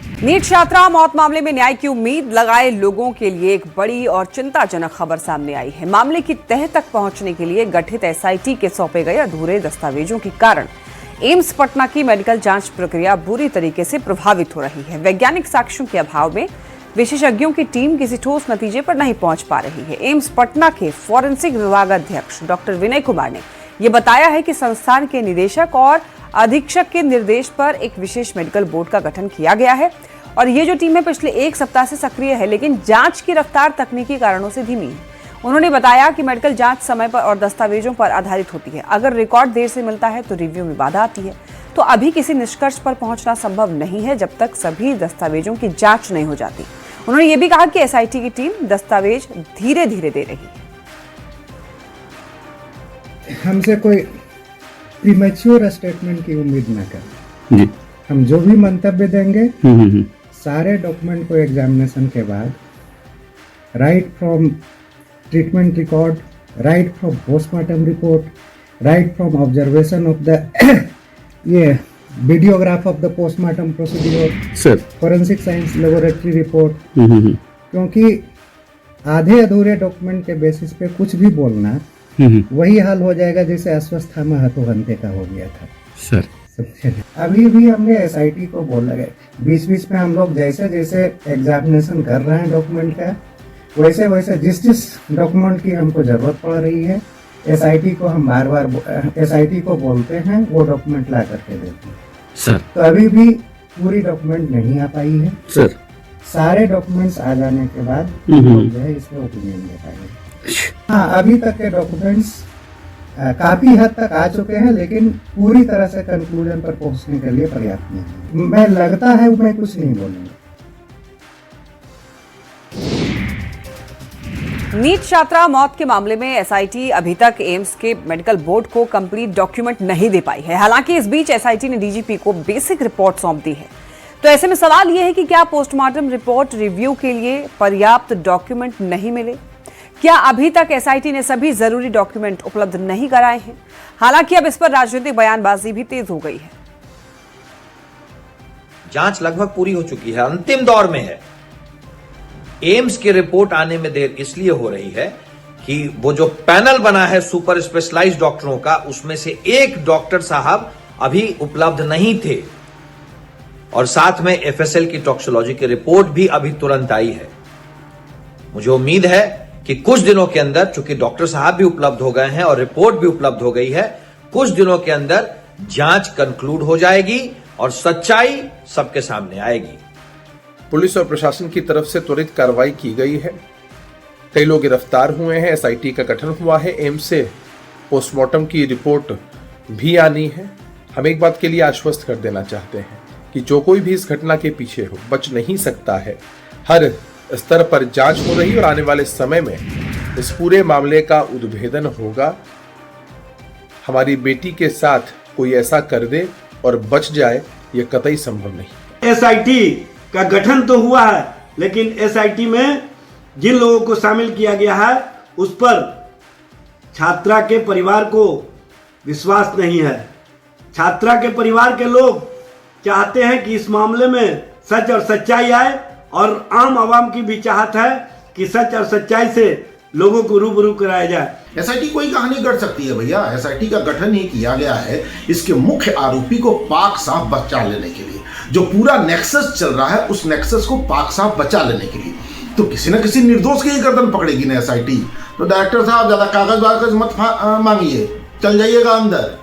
NEET छात्रा मौत मामले में न्याय की उम्मीद लगाए लोगों के लिए एक बड़ी और चिंताजनक खबर सामने आई है। मामले की तह तक पहुंचने के लिए गठित एसआईटी के सौंपे गए अधूरे दस्तावेजों के कारण एम्स पटना की मेडिकल जांच प्रक्रिया बुरी तरीके से प्रभावित हो रही है। वैज्ञानिक साक्ष्यों के अभाव में विशेषज्ञों की टीम किसी ठोस नतीजे पर नहीं पहुंच पा रही है। एम्स पटना के फॉरेंसिक विभाग अध्यक्ष डॉक्टर विनय कुमार ने यह बताया है कि संस्थान के निदेशक और अधीक्षक के निर्देश पर एक विशेष मेडिकल बोर्ड का गठन किया गया है और ये जो टीम है पिछले एक सप्ताह से सक्रिय है, लेकिन जांच की रफ्तार तकनीकी कारणों से धीमी है। उन्होंने बताया कि मेडिकल जांच समय पर और दस्तावेजों पर आधारित होती है। अगर रिकॉर्ड देर से मिलता है तो रिव्यू में बाधा आती है। तो अभी किसी निष्कर्ष पर पहुंचना संभव नहीं है जब तक सभी दस्तावेजों की जांच नहीं हो जाती। उन्होंने ये भी कहा कि एसआईटी की टीम दस्तावेज धीरे धीरे दे रही है। हमसे कोई प्रीमेच्योर स्टेटमेंट की उम्मीद न करें। हम जो भी मंतव्य देंगे सारे डॉक्यूमेंट को एग्जामिनेशन के बाद right from treatment record, right from postmortem report, right from observation of the ये videograph of the postmortem procedure, forensic science laboratory report, क्योंकि आधे अधूरे डॉक्यूमेंट के बेसिस पे कुछ भी बोलना वही हाल हो जाएगा जैसे अश्वस्थामा हतोहंते का हो गया था सर। अभी भी हमने एसआईटी को बोला है, बीच बीच में हम लोग जैसे जैसे एग्जामिनेशन कर रहे हैं डॉक्यूमेंट का, वैसे वैसे जिस डॉक्यूमेंट की हमको जरूरत पड़ रही है एसआईटी को हम बार बार एसआईटी को बोलते हैं, वो डॉक्यूमेंट ला करके देते हैं सर। तो अभी भी पूरी डॉक्यूमेंट नहीं आ पाई है सर। सारे डॉक्यूमेंट्स आ जाने के बाद जो है इसमें ओपिनियन दे पाएंगे। हाँ, अभी तक के डॉक्यूमेंट्स काफी हद तक आ चुके हैं, लेकिन पूरी तरह से कंक्लूजन पर पहुंचने के लिए पर्याप्त नहीं है। मैं लगता है मैं कुछ नहीं बोलूंगा। नीट छात्रा मौत के मामले में एसआईटी अभी तक एम्स के मेडिकल बोर्ड को कंप्लीट डॉक्यूमेंट नहीं दे पाई है। हालांकि इस बीच एसआईटी ने डीजीपी को बेसिक रिपोर्ट सौंप दी है। तो ऐसे में सवाल यह है कि क्या पोस्टमार्टम रिपोर्ट रिव्यू के लिए पर्याप्त डॉक्यूमेंट नहीं मिले? क्या अभी तक एसआईटी ने सभी जरूरी डॉक्यूमेंट उपलब्ध नहीं कराए हैं? हालांकि अब इस पर राजनीतिक बयानबाजी भी तेज हो गई है। जांच लगभग पूरी हो चुकी है, अंतिम दौर में है। एम्स की रिपोर्ट आने में देर इसलिए हो रही है कि वो जो पैनल बना है सुपर स्पेशलाइज्ड डॉक्टरों का, उसमें से एक डॉक्टर साहब अभी उपलब्ध नहीं थे और साथ में एफएसएल की टॉक्सिकोलॉजी की रिपोर्ट भी अभी तुरंत आई है। मुझे उम्मीद है कि कुछ दिनों के अंदर, चूंकि डॉक्टर साहब भी उपलब्ध हो गए हैं और रिपोर्ट भी उपलब्ध हो गई है, कुछ दिनों के अंदर जांच कंक्लूड हो जाएगी और सच्चाई सबके सामने आएगी। पुलिस और प्रशासन की तरफ से त्वरित कार्रवाई की गई है। कई लोग गिरफ्तार हुए हैं। एसआईटी का गठन हुआ है। एम्स से पोस्टमार्टम की रिपोर्ट भी आनी है। हम एक बात के लिए आश्वस्त कर देना चाहते हैं कि जो कोई भी इस घटना के पीछे हो बच नहीं सकता है। हर स्तर पर जांच हो रही है और आने वाले समय में इस पूरे मामले का उद्भेदन होगा। हमारी बेटी के साथ कोई ऐसा कर दे और बच जाए, यह कतई संभव नहीं। एसआईटी का गठन तो हुआ है, लेकिन एसआईटी में जिन लोगों को शामिल किया गया है उस पर छात्रा के परिवार को विश्वास नहीं है। छात्रा के परिवार के लोग चाहते हैं कि इस मामले में सच और सच्चाई आए और आम आवाम की भी चाहत है कि सच और सच्चाई से लोगों को रूबरू कराया जाए। एसआईटी कोई कहानी गढ़ सकती है भैया। एसआईटी का गठन ही किया गया है इसके मुख्य आरोपी को पाक साफ बचा लेने के लिए। जो पूरा नेक्सस चल रहा है उस नेक्सस को पाक साफ बचा लेने के लिए तो किसी न किसी निर्दोष की ही गर्दन पकड़ेगी ना एसआईटी। तो डायरेक्टर साहब ज्यादा कागज वागज मत मांगिए, चल जाइएगा अंदर।